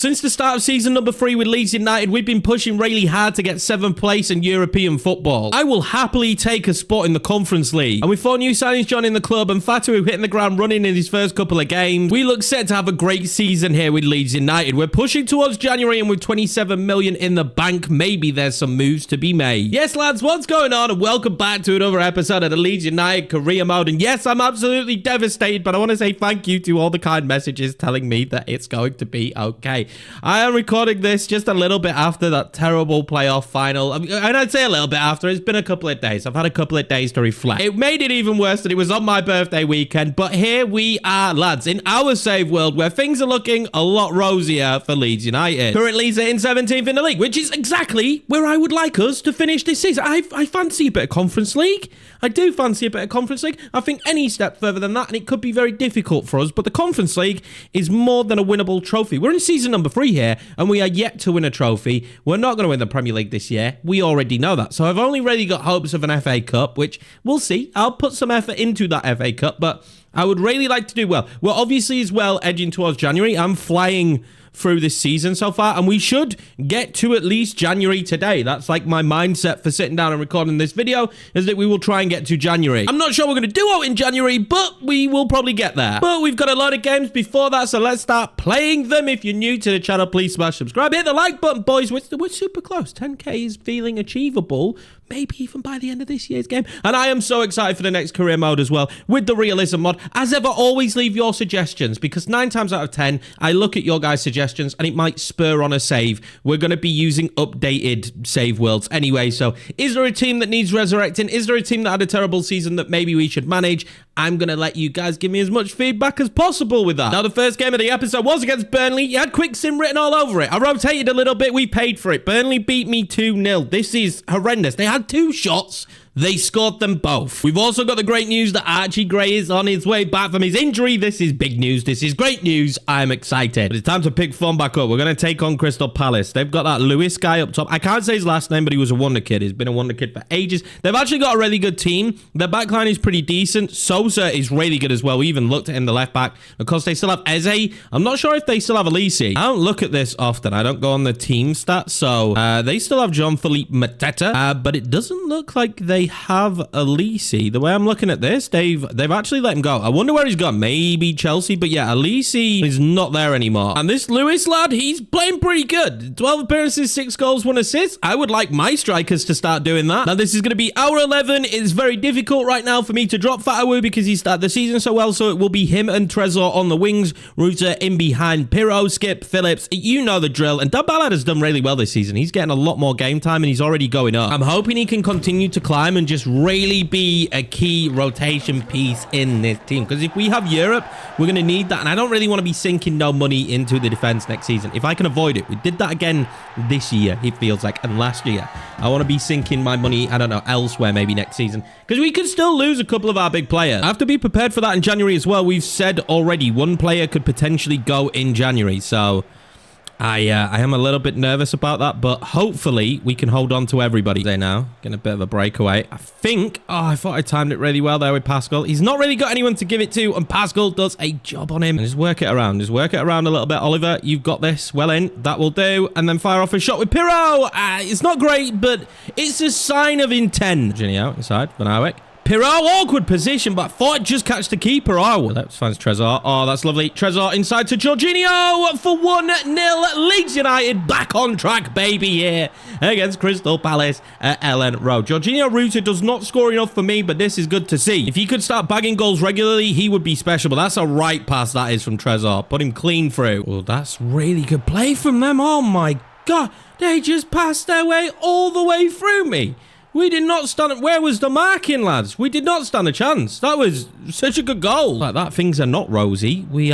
Since the start of season number 3 with Leeds United, we've been pushing really hard to get 7th place in European football. I will happily take a spot in the Conference League. And with 4 new signings joining the club and Fatu hitting the ground running in his first couple of games, we look set to have a great season here with Leeds United. We're pushing towards January, and with 27 million in the bank, maybe there's some moves to be made. Yes, lads, what's going on? And welcome back to another episode of the Leeds United career mode. And yes, I'm absolutely devastated, but I want to say thank you to all the kind messages telling me that it's going to be okay. I am recording this just a little bit after that terrible playoff final. And I'd say a little bit after. It's been a couple of days. I've had a couple of days to reflect. It made it even worse that it was on my birthday weekend. But here we are, lads, in our save world where things are looking a lot rosier for Leeds United. Currently sitting 17th in the league, which is exactly where I would like us to finish this season. I fancy a bit of Conference League. I do fancy a bit of Conference League. I think any step further than that, and it could be very difficult for us, but the Conference League is more than a winnable trophy. We're in season number 3 here, and we are yet to win a trophy. We're not going to win the Premier League this year. We already know that. So I've only really got hopes of an FA Cup, which we'll see. I'll put some effort into that FA Cup, but I would really like to do well. We're obviously as well edging towards January. I'm flying through this season so far, and we should get to at least January today. That's like my mindset for sitting down and recording this video, is that we will try and get to January. I'm not sure we're going to do out in January, but we will probably get there. But we've got a lot of games before that, so let's start playing them. If you're new to the channel, please smash subscribe, hit the like button, boys. We're super close. 10k is feeling achievable, maybe even by the end of this year's game. And I am so excited for the next career mode as well, with the realism mod. As ever, always leave your suggestions, because 9 times out of 10, I look at your guys' suggestions and it might spur on a save. We're going to be using updated save worlds anyway. So is there a team that needs resurrecting? Is there a team that had a terrible season that maybe we should manage? I'm going to let you guys give me as much feedback as possible with that. Now, the first game of the episode was against Burnley. You had quick sim written all over it. I rotated a little bit. We paid for it. Burnley beat me 2-0. This is horrendous. They had 2 shots. They scored them both. We've also got the great news that Archie Gray is on his way back from his injury. This is big news. This is great news. I'm excited. But it's time to pick form back up. We're going to take on Crystal Palace. They've got that Lewis guy up top. I can't say his last name, but he was a wonder kid. He's been a wonder kid for ages. They've actually got a really good team. Their backline is pretty decent. Sosa is really good as well. We even looked at him, the left back. Of course, they still have Eze. I'm not sure if they still have Elise. I don't look at this often. I don't go on the team stats. So they still have Jean-Philippe Mateta, but it doesn't look like they have Elise. The way I'm looking at this, they've actually let him go. I wonder where he's gone. Maybe Chelsea, but yeah, Elise is not there anymore. And this Lewis lad, he's playing pretty good. 12 appearances, 6 goals, 1 assist. I would like my strikers to start doing that. Now, this is going to be our 11. It's very difficult right now for me to drop Fatawu because he started the season so well, so it will be him and Trezor on the wings, Ruta in behind, Pirro, Skip, Phillips. You know the drill. And Dabalad has done really well this season. He's getting a lot more game time, and he's already going up. I'm hoping he can continue to climb and just really be a key rotation piece in this team, because if we have Europe, we're going to need that, and I don't really want to be sinking no money into the defense next season if I can avoid it. We did that again this year, it feels like, and last year. I want to be sinking my money, I don't know, elsewhere maybe next season, because we could still lose a couple of our big players. I have to be prepared for that in January as well. We've said already 1 player could potentially go in January, so I am a little bit nervous about that, but hopefully we can hold on to everybody. There now, getting a bit of a breakaway. I think, I thought I timed it really well there with Pascal. He's not really got anyone to give it to, and Pascal does a job on him. And just work it around. Just work it around a little bit. Oliver, you've got this. Well in. That will do. And then fire off a shot with Pirro. It's not great, but it's a sign of intent. Ginny out inside. Van Eyck. Pirro, awkward position, but I thought I'd just catch the keeper. Oh, that finds Trezor. Oh, that's lovely. Trezor inside to Jorginho for 1-0. Leeds United back on track, baby, here against Crystal Palace at Ellen Road. Jorginho Ruta does not score enough for me, but this is good to see. If he could start bagging goals regularly, he would be special, but that's a right pass that is from Trezor. Put him clean through. Well, that's really good play from them. Oh, my God. They just passed their way all the way through me. We did not stand... Where was the marking, lads? We did not stand a chance. That was such a good goal. Like that, things are not rosy. We're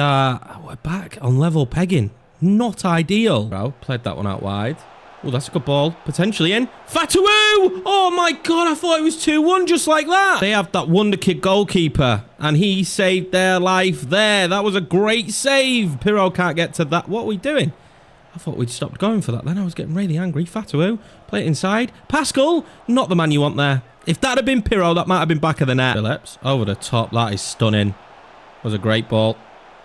back on level pegging. Not ideal. Bro, played that one out wide. Oh, that's a good ball. Potentially in. Fatawu! Oh, my God. I thought it was 2-1 just like that. They have that wonder kid goalkeeper, and he saved their life there. That was a great save. Pirro can't get to that. What are we doing? I thought we'd stopped going for that then. I was getting really angry. Fatawu, play it inside. Pascal, not the man you want there. If that had been Pirro, that might have been back of the net. Phillips, over the top. That is stunning. Was a great ball.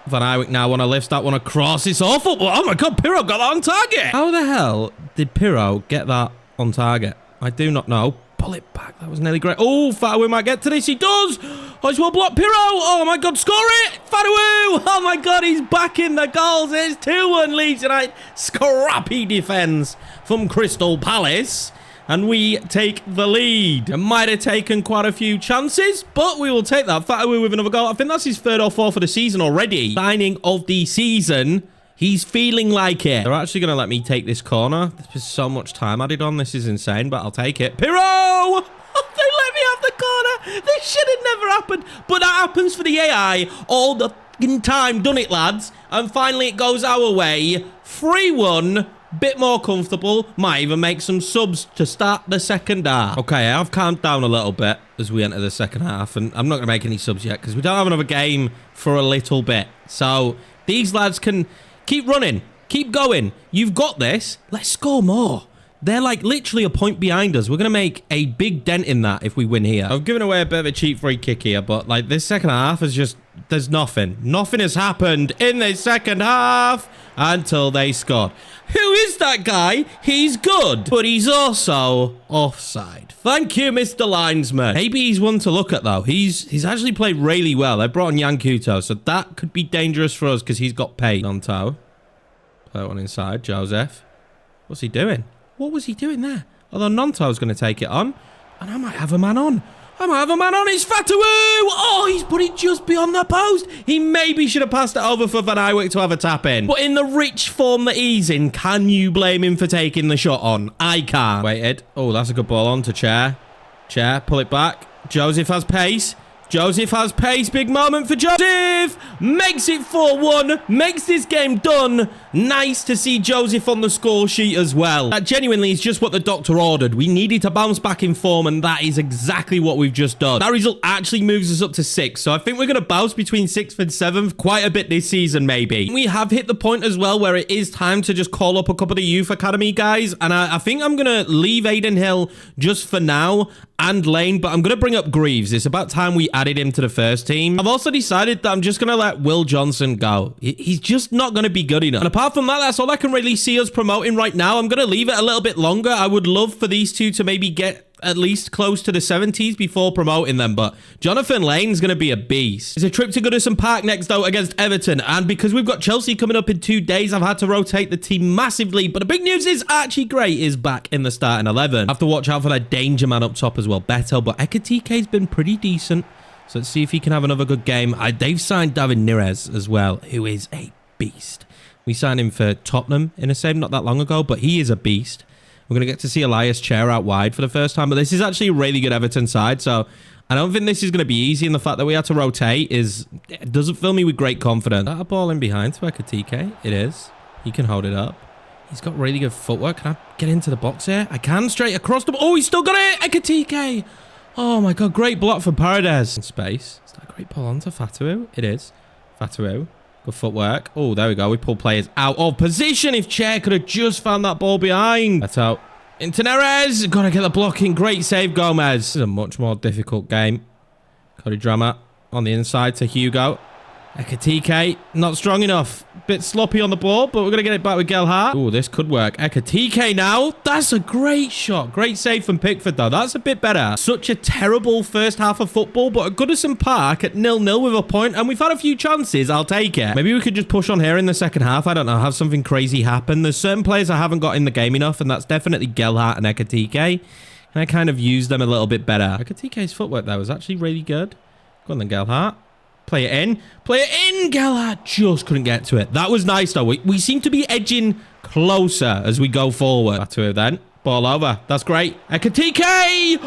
Van Eyck now want to lift that one across. It's awful. Oh my God, Pirro got that on target. How the hell did Pirro get that on target? I do not know. Pull it back. That was nearly great. Oh, Fatawu might get to this. He does. Oh, he's well blocked. Pirro. Oh my God, score it. Fatawu. Oh my God, he's back in the goals. It's 2-1 Leeds United. Scrappy defence from Crystal Palace. And we take the lead. It might have taken quite a few chances, but we will take that. Fatawu with another goal. I think that's his third or fourth of the season already. Signing of the season. He's feeling like it. They're actually going to let me take this corner. There's so much time added on. This is insane, but I'll take it. Pirro! Oh, they let me have the corner. This should have never happened. But that happens for the AI all the fucking time. Done it, lads. And finally, it goes our way. 3-1. Bit more comfortable. Might even make some subs to start the second half. Okay, I've calmed down a little bit as we enter the second half. And I'm not going to make any subs yet because we don't have another game for a little bit. So these lads can keep running. Keep going. You've got this. Let's score more. They're like literally a point behind us. We're going to make a big dent in that if we win here. I've given away a bit of a cheap free kick here, but like this second half is just, there's nothing. Nothing has happened in this second half until they scored. Who is that guy? He's good, but he's also offside. Thank you, Mr. Linesman. Maybe he's one to look at, though. He's actually played really well. They brought on Yankuto, so that could be dangerous for us because he's got paid. Nonto. Play one inside. Joseph. What's he doing? What was he doing there? Although Nonto's going to take it on, and I might have a man on. It's Fatawu! Oh, he's put it just beyond the post. He maybe should have passed it over for Van Eyck to have a tap in. But in the rich form that he's in, can you blame him for taking the shot on? I can't. Waited. Oh, that's a good ball on to Chair. Chair, pull it back. Joseph has pace. Big moment for Joseph. Makes it 4-1. Makes this game done. Nice to see Joseph on the score sheet as well. That genuinely is just what the doctor ordered. We needed to bounce back in form, and that is exactly what we've just done. That result actually moves us up to 6th, so I think we're going to bounce between 6th and 7th quite a bit this season, maybe. We have hit the point as well where it is time to just call up a couple of the youth academy guys, and I think I'm going to leave Aiden Hill just for now and Lane, but I'm going to bring up Greaves. It's about time we added him to the first team. I've also decided that I'm just going to let Will Johnson go. He's just not going to be good enough. And apart from that, that's all I can really see us promoting right now. I'm going to leave it a little bit longer. I would love for these two to maybe get at least close to the 70s before promoting them, but Jonathan Lane's going to be a beast. It's a trip to Goodison Park next, though, against Everton, and because we've got Chelsea coming up in 2 days, I've had to rotate the team massively, but the big news is Archie Gray is back in the starting 11. I have to watch out for that danger man up top as well, Beto, but Ekatike's been pretty decent, so let's see if he can have another good game. They've signed David Neres as well, who is a beast. We signed him for Tottenham in a save not that long ago, but he is a beast. We're going to get to see Elias Chair out wide for the first time, but this is actually a really good Everton side, so I don't think this is going to be easy, and the fact that we had to rotate it doesn't fill me with great confidence. That a ball in behind to Ekatike? It is. He can hold it up. He's got really good footwork. Can I get into the box here? I can, straight across the... Oh, he's still got it! Ekatike! Oh my God, great block for Paredes. In space. Is that a great ball on to Fatawu? It is. Fatawu. Good footwork. Oh, there we go. We pull players out of position. If Chair could have just found that ball behind. That's out. Into Neres. Got to get the blocking. Great save, Gomez. This is a much more difficult game. Cody Drama on the inside to Hugo. Ekatike, not strong enough. Bit sloppy on the ball, but we're going to get it back with Gelhardt. Oh, this could work. Ekatike now. That's a great shot. Great save from Pickford, though. That's a bit better. Such a terrible first half of football, but at Goodison Park at 0-0 with a point, and we've had a few chances. I'll take it. Maybe we could just push on here in the second half. I don't know. Have something crazy happen. There's certain players I haven't got in the game enough, and that's definitely Gelhardt and Ekatike. And I kind of use them a little bit better. Ekatike's footwork, though, was actually really good. Go on then, Gelhardt. Play it in. Play it in, Gelhardt. Just couldn't get to it. That was nice, though. We seem to be edging closer as we go forward. Back to it then. Ball over. That's great. Ekatike!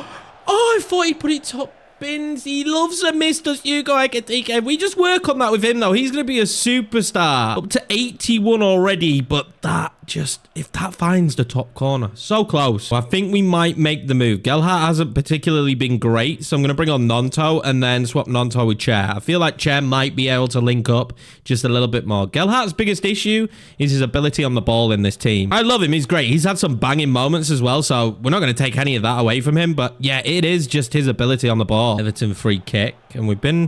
Oh, I thought he put it top bins. He loves a miss, does Hugo Ekatike. We just work on that with him, though. He's going to be a superstar. Up to 81 already, but that just... If that finds the top corner. So close. I think we might make the move. Gelhardt hasn't particularly been great, so I'm going to bring on Nonto and then swap Nonto with Chair. I feel like Chair might be able to link up just a little bit more. Gelhardt's biggest issue is his ability on the ball in this team. I love him. He's great. He's had some banging moments as well, so we're not going to take any of that away from him, but yeah, it is just his ability on the ball. Everton free kick, and we've been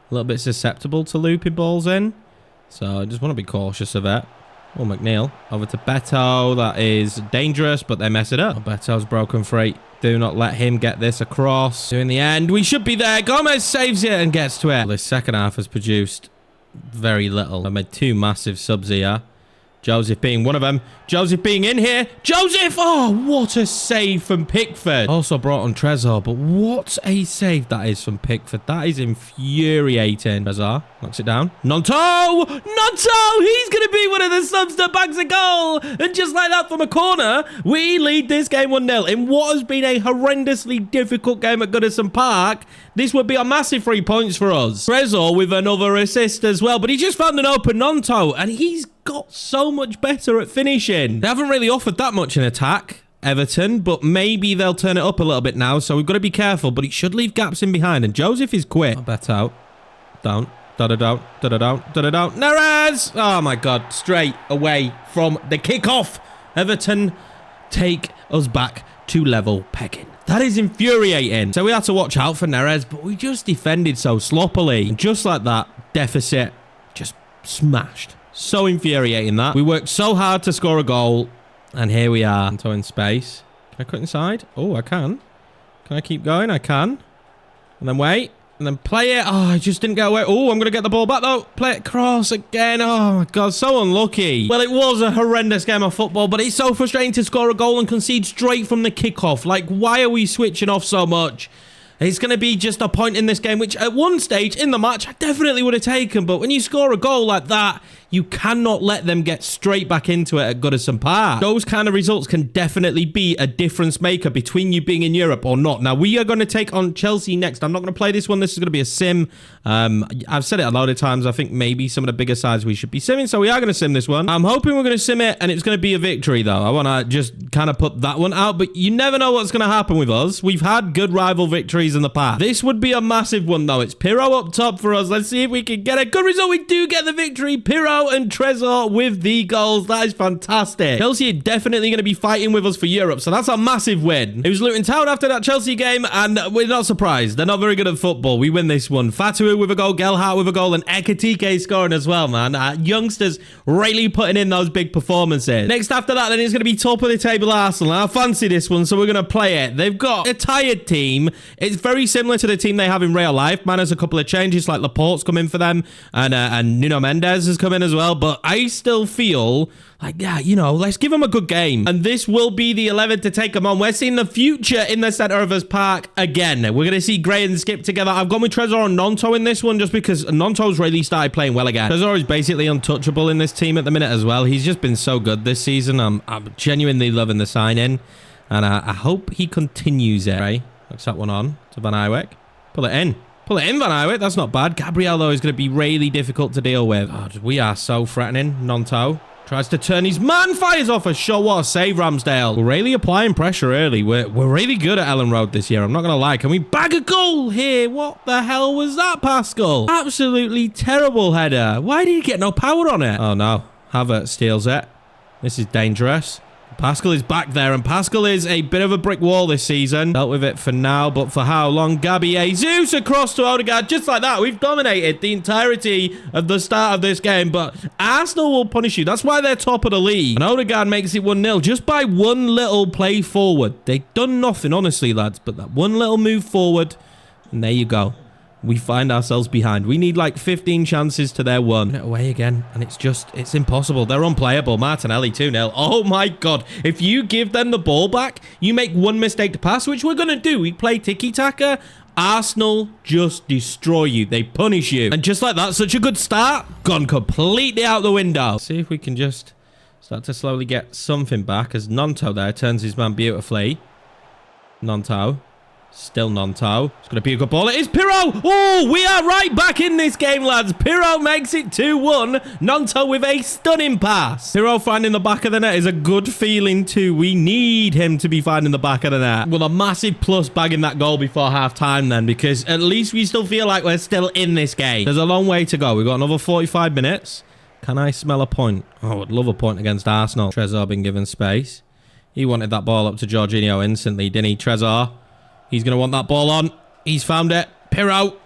a little bit susceptible to looping balls in. So I just want to be cautious of it. Oh, McNeil. Over to Beto. That is dangerous, but they mess it up. Oh, Beto's broken free. Do not let him get this across. In the end, we should be there. Gomez saves it and gets to it. Well, this second half has produced very little. I made 2 massive subs here. Joseph being one of them. Joseph being in here. Joseph! Oh, what a save from Pickford. Also brought on Trezor, but what a save that is from Pickford. That is infuriating. Trezor knocks it down. Nonto! Nonto! He's going to be one of the subs that bags a goal. And just like that from a corner, we lead this game 1-0. In what has been a horrendously difficult game at Goodison Park, this would be a massive 3 points for us. Trezor with another assist as well, but he just found an open Nonto, and he's got so much better at finishing. They haven't really offered that much in attack, Everton, but maybe they'll turn it up a little bit now, so we've got to be careful, but it should leave gaps in behind, and Joseph is quick. I'll bet out. Down. Da-da-down. Da-da-down. Da-da-down. Neres! Oh, my God. Straight away from the kickoff. Everton take us back to level pegging. That is infuriating. So we had to watch out for Neres, but we just defended so sloppily. And just like that, deficit just smashed. So infuriating that. We worked so hard to score a goal, and here we are. Into in space. Can I cut inside? Oh, I can. Can I keep going? I can. And then wait. And then play it. Oh, I just didn't get away. Oh, I'm going to get the ball back, though. Play it cross again. Oh, my God. So unlucky. Well, it was a horrendous game of football, but it's so frustrating to score a goal and concede straight from the kickoff. Like, why are we switching off so much? It's going to be just a point in this game, which at one stage in the match, I definitely would have taken. But when you score a goal like that, you cannot let them get straight back into it at Goodison Park. Those kind of results can definitely be a difference maker between you being in Europe or not. Now, we are going to take on Chelsea next. I'm not going to play this one. This is going to be a sim. I've said it a lot of times. I think maybe some of the bigger sides we should be simming, so we are going to sim this one. I'm hoping we're going to sim it, and it's going to be a victory, though. I want to just kind of put that one out, but you never know what's going to happen with us. We've had good rival victories in the past. This would be a massive one, though. It's Pirro up top for us. Let's see if we can get a good result. We do get the victory. Pirro and Trezor with the goals. That is fantastic. Chelsea are definitely going to be fighting with us for Europe, so that's a massive win. It was Luton Town after that Chelsea game, and we're not surprised. They're not very good at football. We win this one. Fatu with a goal, Gelhardt with a goal, and Ekatike scoring as well, man. Youngsters really putting in those big performances. Next after that, then it's going to be top of the table Arsenal. I fancy this one, so we're going to play it. They've got a tired team. It's very similar to the team they have in real life. Man, there's a couple of changes, like Laporte's come in for them, and Nuno Mendes has come in as well, but I still feel like, yeah, you know, let's give them a good game. And this will be the 11 to take them on. We're seeing the future in the centre of us park again. We're going to see Gray and Skip together. I've gone with Trezor and Nonto in this one just because Nonto's really started playing well again. Trezor is basically untouchable in this team at the minute as well. He's just been so good this season. I'm genuinely loving the sign-in, and I hope he continues it. Right? Looks that one on to Van Eyck. Pull it in. Pull it in, Van Eyck. That's not bad. Gabriel, though, is going to be really difficult to deal with. Oh, we are so threatening. Nonto tries to turn his man, fires off a shot. What a save, Ramsdale. We're really applying pressure early. We're really good at Ellen Road this year. I'm not going to lie. Can we bag a goal here? What the hell was that, Pascal? Absolutely terrible header. Why did he get no power on it? Oh, no. Havertz steals it. This is dangerous. Pascal is back there, and Pascal is a bit of a brick wall this season. Dealt with it for now, but for how long? Gabby Jesus across to Odegaard, just like that. We've dominated the entirety of the start of this game, but Arsenal will punish you. That's why they're top of the league. And Odegaard makes it 1-0 just by one little play forward. They've done nothing, honestly, lads, but that one little move forward, and there you go. We find ourselves behind. We need like 15 chances to their one. Get away again, and it's impossible. They're unplayable. Martinelli 2-0. Oh my God. If you give them the ball back, you make one mistake to pass, which we're going to do. We play tiki-taka. Arsenal just destroy you. They punish you. And just like that, such a good start. Gone completely out the window. See if we can just start to slowly get something back as Nonto there turns his man beautifully. Nonto. Still Nonto. It's going to be a good ball. It is Pirro. Oh, we are right back in this game, lads. Pirro makes it 2-1. Nonto with a stunning pass. Pirro finding the back of the net is a good feeling too. We need him to be finding the back of the net. Well, a massive plus bagging that goal before half-time then, because at least we still feel like we're still in this game. There's a long way to go. We've got another 45 minutes. Can I smell a point? Oh, I'd love a point against Arsenal. Trezor being given space. He wanted that ball up to Jorginho instantly, didn't he? Trezor. He's going to want that ball on. He's found it. Pirro.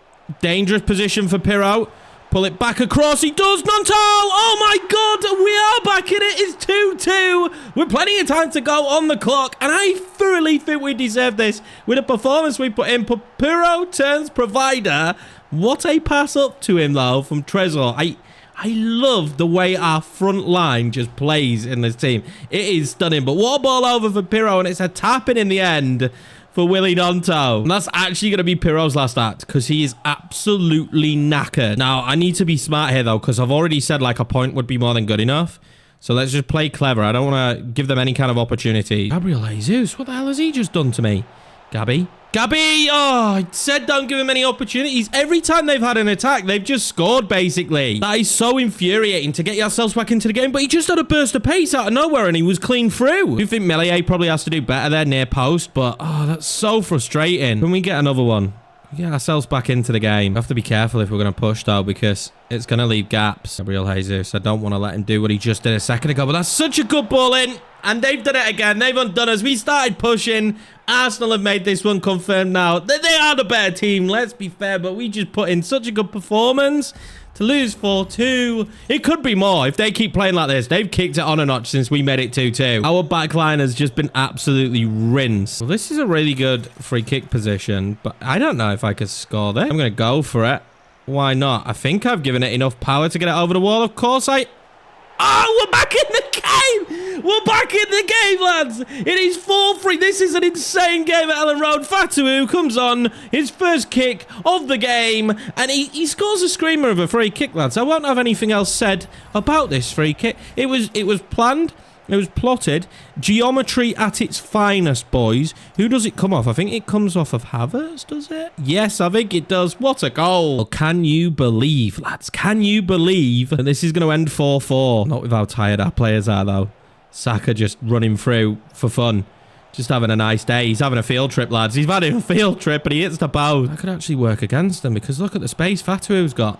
Dangerous position for Pirro. Pull it back across. He does. Nonto. Oh, my God. We are back in it. It's 2-2. We're plenty of time to go on the clock. And I thoroughly think we deserve this with the performance we put in. Papuro turns provider. What a pass up to him, though, from Trezor. I love the way our front line just plays in this team. It is stunning. But what a ball over for Pirro, and it's a tap-in the end for Willie Nonto. And that's actually going to be Pirro's last act because he is absolutely knackered. Now, I need to be smart here, though, because I've already said, like, a point would be more than good enough. So let's just play clever. I don't want to give them any kind of opportunity. Gabriel Jesus, what the hell has he just done to me? Gabby? Oh, I said don't give him any opportunities. Every time they've had an attack, they've just scored, basically. That is so infuriating to get yourselves back into the game. But he just had a burst of pace out of nowhere, and he was clean through. You think Melier probably has to do better there near post, but, oh, that's so frustrating. Can we get another one? Get ourselves back into the game. We have to be careful if we're going to push, though, because it's going to leave gaps. Gabriel Jesus, I don't want to let him do what he just did a second ago, but that's such a good ball in. And they've done it again. They've undone us. We started pushing. Arsenal have made this one confirmed now. They are the better team, let's be fair, but we just put in such a good performance. To lose 4-2. It could be more if they keep playing like this. They've kicked it on a notch since we made it 2-2. Our backline has just been absolutely rinsed. Well, this is a really good free kick position, but I don't know if I could score there. I'm going to go for it. Why not? I think I've given it enough power to get it over the wall. Of course I... Oh, we're back in the game! We're back in the game, lads! It is 4-3. This is an insane game at Ellen Road. Fatawu comes on, his first kick of the game, and he scores a screamer of a free kick, lads. I won't have anything else said about this free kick. It was planned. It was plotted. Geometry at its finest, boys. Who does it come off? I think it comes off of Havertz, does it? Yes, I think it does. What a goal. Well, can you believe, lads? Can you believe that this is going to end 4-4? Not with how tired our players are, though. Saka just running through for fun. Just having a nice day. He's having a field trip, lads. He's having a field trip, and he hits the post. That could actually work against them, because look at the space Fatuu's got.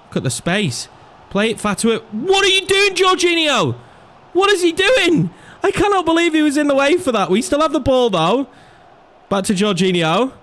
Look at the space. Play it, Fatawu. What are you doing, Jorginho? What is he doing? I cannot believe he was in the way for that. We still have the ball, though. Back to Jorginho.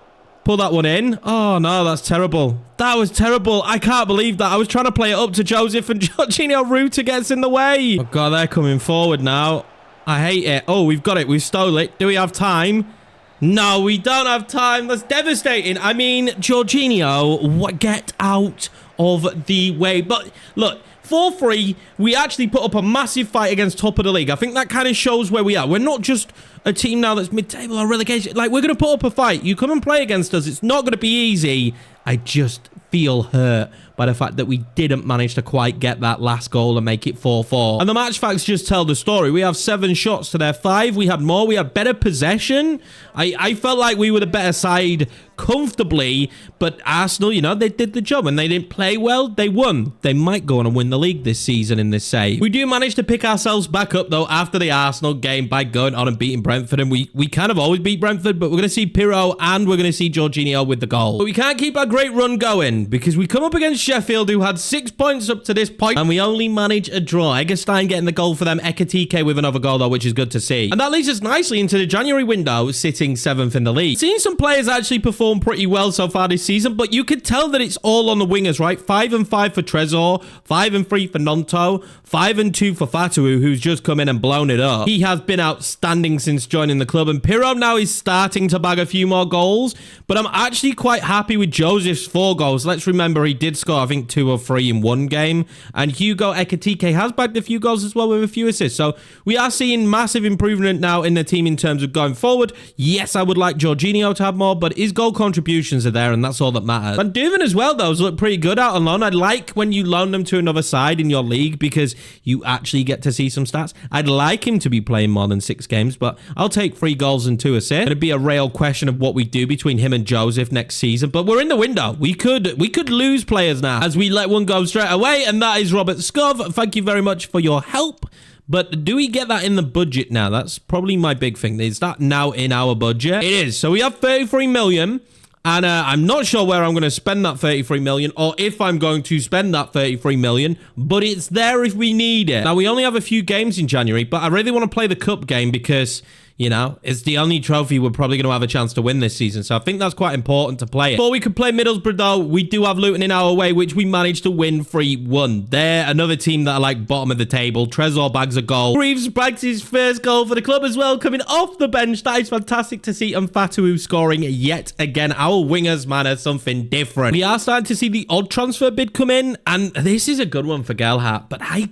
Pull that one in. Oh, no, that's terrible. That was terrible. I can't believe that. I was trying to play it up to Joseph, and Jorginho Ruta gets in the way. Oh, God, they're coming forward now. I hate it. Oh, we've got it. We've stole it. Do we have time? No, we don't have time. That's devastating. I mean, Jorginho, get out of the way. But, look... 4-3, we actually put up a massive fight against top of the league. I think that kind of shows where we are. We're not just a team now that's mid-table or relegation. Like, we're going to put up a fight. You come and play against us. It's not going to be easy. I just feel hurt by the fact that we didn't manage to quite get that last goal and make it 4-4. And the match facts just tell the story. We have 7 shots to their 5. We had more. We had better possession. I felt like we were the better side comfortably, but Arsenal, you know, they did the job, and they didn't play well. They won. They might go on and win the league this season in this save. We do manage to pick ourselves back up, though, after the Arsenal game by going on and beating Brentford, and we kind of always beat Brentford, but we're going to see Pirro and we're going to see Jorginho with the goal. But we can't keep our great run going, because we come up against Sheffield, who had 6 points up to this point, and we only manage a draw. Eggestein getting the goal for them. Ekatike with another goal, though, which is good to see. And that leads us nicely into the January window, sitting 7th in the league. Seeing some players actually perform pretty well so far this season, but you could tell that it's all on the wingers, right? 5 and 5 for Trezor, 5 and 3 for Nonto, 5 and 2 for Fatawu, who's just come in and blown it up. He has been outstanding since joining the club, and Pirro now is starting to bag a few more goals, but I'm actually quite happy with Joseph's 4 goals. Let's remember he did score, I think, 2 or 3 in one game, and Hugo Ekatike has bagged a few goals as well with a few assists, so we are seeing massive improvement now in the team in terms of going forward. Yes, I would like Jorginho to have more, but his goal contributions are there, and that's all that matters. Van Duven as well, those look pretty good out on loan. I like when you loan them to another side in your league, because you actually get to see some stats. I'd like him to be playing more than 6 games, but I'll take 3 goals and 2 assists. It'd be a real question of what we do between him and Joseph next season, but we're in the window. We could lose players now, as we let one go straight away, and that is Robert Scov. Thank you very much for your help. But do we get that in the budget now? That's probably my big thing. Is that now in our budget? It is. So we have 33 million. And I'm not sure where I'm going to spend that 33 million, or if I'm going to spend that 33 million, but it's there if we need it. Now, we only have a few games in January, but I really want to play the cup game because, You know, it's the only trophy we're probably going to have a chance to win this season. So I think that's quite important to play it. Before we could play Middlesbrough, though, we do have Luton in our way, which we managed to win 3-1. They're another team that are like bottom of the table. Trezor bags a goal. Greaves bags his first goal for the club as well, coming off the bench. That is fantastic to see. And Fatawu scoring yet again. Our wingers, man, are something different. We are starting to see the odd transfer bid come in. And this is a good one for Gelhardt. But I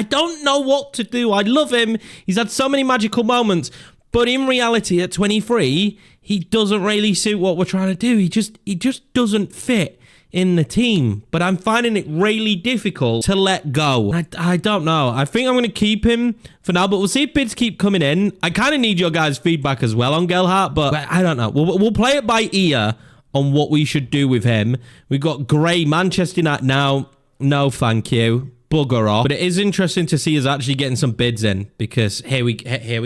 don't know what to do. I love him. He's had so many magical moments. But in reality, at 23, he doesn't really suit what we're trying to do. He just doesn't fit in the team. But I'm finding it really difficult to let go. I don't know. I think I'm going to keep him for now, but we'll see if bids keep coming in. I kind of need your guys' feedback as well on Gelhardt, but I don't know. We'll play it by ear on what we should do with him. We've got Gray, Manchester United now. No, thank you. Bugger off. But it is interesting to see us actually getting some bids in, because here we go. Here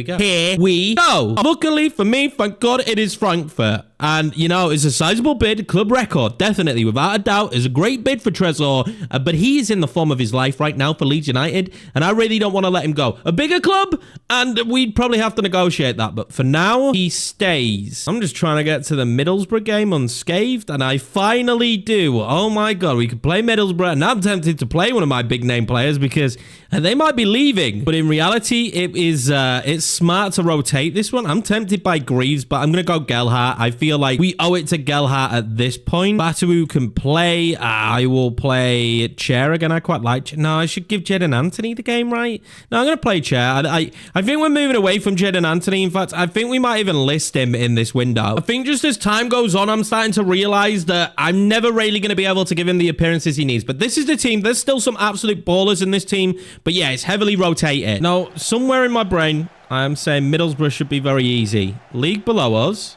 we go. Luckily for me, thank God, it is Frankfurt. And, you know, it's a sizable bid, club record, definitely, without a doubt. It's a great bid for Trezor, but he is in the form of his life right now for Leeds United, and I really don't want to let him go. A bigger club, and we'd probably have to negotiate that, but for now, he stays. I'm just trying to get to the Middlesbrough game unscathed, and I finally do. Oh my God, we could play Middlesbrough, and I'm tempted to play one of my big name players because they might be leaving, but in reality, it's smart to rotate this one. I'm tempted by Greaves, but I'm going to go Gelhardt. I feel like we owe it to Gelhardt at this point. Fatawu can play. I will play Chair again. I quite like Chair. No, I should give Jed and Anthony the game, right? No, I'm going to play Chair. I think we're moving away from Jed and Anthony. In fact, I think we might even list him in this window. I think just as time goes on, I'm starting to realize that I'm never really going to be able to give him the appearances he needs. But this is the team. There's still some absolute ballers in this team. But yeah, it's heavily rotated. Now, somewhere in my brain, I am saying Middlesbrough should be very easy. League below us,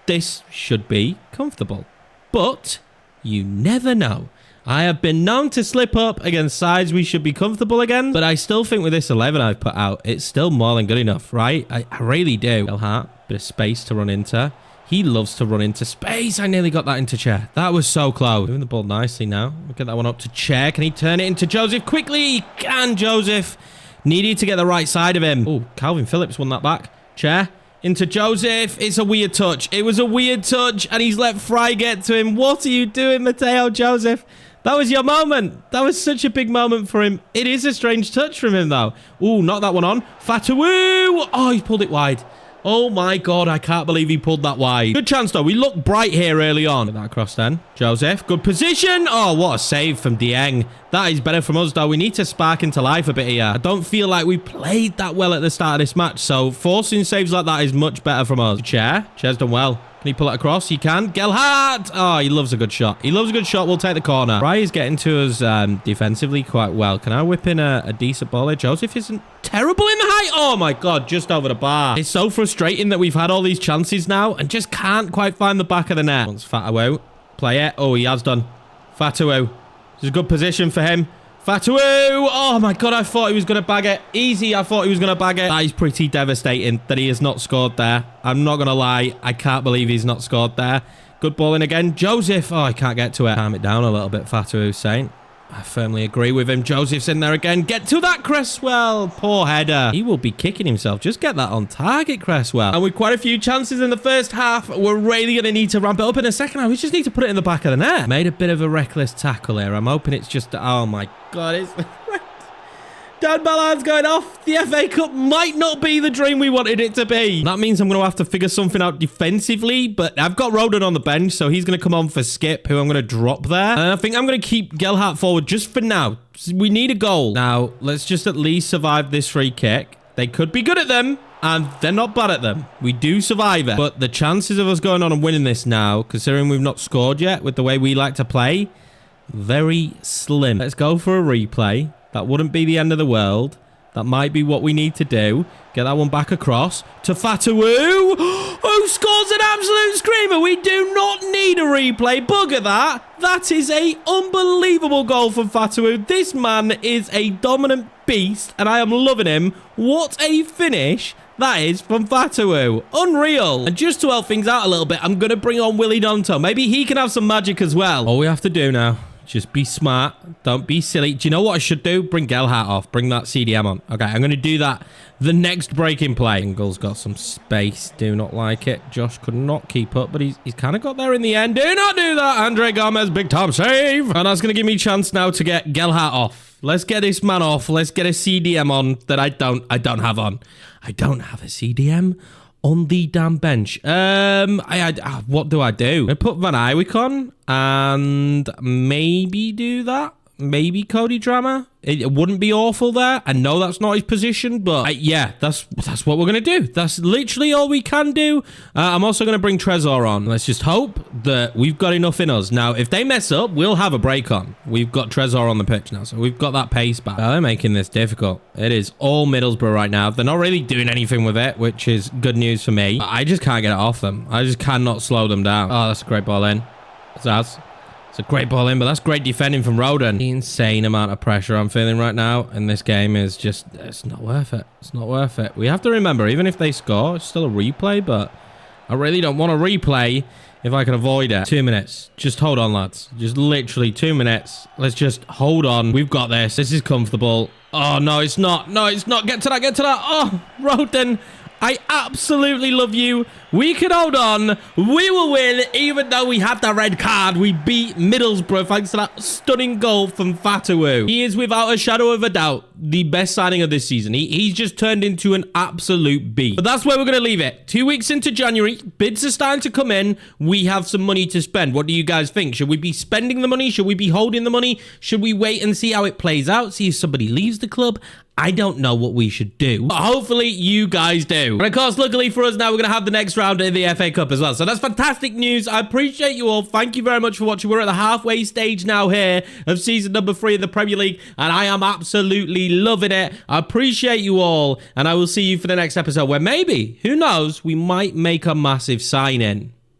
this should be comfortable. But you never know. I have been known to slip up against sides we should be comfortable again, but I still think with this 11 I've put out, it's still more than good enough, right? I really do. Gelhardt, bit of space to run into. He loves to run into space. I nearly got that into Chair. That was so close. Moving the ball nicely now. We'll get that one up to Chair. Can he turn it into Joseph quickly? He can, Joseph. Needed to get the right side of him. Oh, Calvin Phillips won that back. Chair. Into Joseph. It's a weird touch. It was a weird touch, and he's let Fry get to him. What are you doing, Mateo Joseph? That was your moment. That was such a big moment for him. It is a strange touch from him, though. Ooh, knock that one on. Fatawu. Oh, he pulled it wide. Oh, my God. I can't believe he pulled that wide. Good chance, though. We look bright here early on. Get that across then. Joseph. Good position. Oh, what a save from Dieng. That is better from us, though. We need to spark into life a bit here. I don't feel like we played that well at the start of this match, so forcing saves like that is much better from us. Chair's done well. Can he pull it across? He can. Gelhardt! Oh, he loves a good shot. He loves a good shot. We'll take the corner. Fry is getting to us defensively quite well. Can I whip in a decent ball here? Joseph isn't terrible in the height. Oh, my God. Just over the bar. It's so frustrating that we've had all these chances now and just can't quite find the back of the net. Once Fatawu. Play it. Oh, he has done. Fatawu. This is a good position for him. Fatawu! Oh my God, I thought he was going to bag it. Easy, I thought he was going to bag it. That is pretty devastating that he has not scored there. I'm not going to lie. I can't believe he's not scored there. Good ball in again. Joseph. Oh, I can't get to it. Calm it down a little bit, Fatawu saying. I firmly agree with him. Joseph's in there again. Get to that, Cresswell. Poor header. He will be kicking himself. Just get that on target, Cresswell. And with quite a few chances in the first half, we're really going to need to ramp it up in the second half. We just need to put it in the back of the net. Made a bit of a reckless tackle here. I'm hoping it's just... Oh, my God. It's... Dan Ballard's going off. The FA Cup might not be the dream we wanted it to be. That means I'm going to have to figure something out defensively, but I've got Roden on the bench, so he's going to come on for Skip, who I'm going to drop there. And I think I'm going to keep Gelhardt forward just for now. We need a goal. Now, let's just at least survive this free kick. They could be good at them, and they're not bad at them. We do survive it. But the chances of us going on and winning this now, considering we've not scored yet with the way we like to play, very slim. Let's go for a replay. That wouldn't be the end of the world. That might be what we need to do. Get that one back across to Fatawu, who scores an absolute screamer. We do not need a replay. Bugger that. That is a unbelievable goal from Fatawu. This man is a dominant beast, and I am loving him. What a finish that is from Fatawu. Unreal. And just to help things out a little bit, I'm going to bring on Willie Donto. Maybe he can have some magic as well. All we have to do now, Just be smart. Don't be silly. Do you know what I should do? Bring Gelhardt off. Bring that CDM on. Okay, I'm going to do that the next breaking play. Ingle's got some space. Do not like it. Josh could not keep up, but he's kind of got there in the end. Do not do that. Andre Gomez, big time save. And that's going to give me a chance now to get Gelhardt off. Let's get this man off. Let's get a CDM on that I don't have on. I don't have a CDM on the damn bench. What do I do? I put Van Eyck on and maybe do that. Maybe Cody Drammer. It wouldn't be awful there. I know that's not his position, but yeah, that's what we're going to do. That's literally all we can do. I'm also going to bring Trezor on. Let's just hope that we've got enough in us. Now, if they mess up, we'll have a break on. We've got Trezor on the pitch now, so we've got that pace back. They're making this difficult. It is all Middlesbrough right now. They're not really doing anything with it, which is good news for me. I just can't get it off them. I just cannot slow them down. Oh, that's a great ball in. Zaz. It's a great ball in, but that's great defending from Roden. The insane amount of pressure I'm feeling right now in this game is just, it's not worth it. It's not worth it. We have to remember, even if they score, it's still a replay, but I really don't want a replay if I can avoid it. 2 minutes. Just hold on, lads. Just literally 2 minutes. Let's just hold on. We've got this. This is comfortable. Oh, no, it's not. No, it's not. Get to that. Get to that. Oh, Roden. I absolutely love you. We can hold on. We will win, even though we had that red card. We beat Middlesbrough thanks to that stunning goal from Fatawu. He is, without a shadow of a doubt, the best signing of this season. He's just turned into an absolute beast. But that's where we're going to leave it. 2 weeks into January, bids are starting to come in. We have some money to spend. What do you guys think? Should we be spending the money? Should we be holding the money? Should we wait and see how it plays out? See if somebody leaves the club? I don't know what we should do, but hopefully you guys do. And of course, luckily for us now, we're going to have the next round in the FA Cup as well. So that's fantastic news. I appreciate you all. Thank you very much for watching. We're at the halfway stage now here of season number 3 of the Premier League, and I am absolutely loving it. I appreciate you all, and I will see you for the next episode where maybe, who knows, we might make a massive sign-in.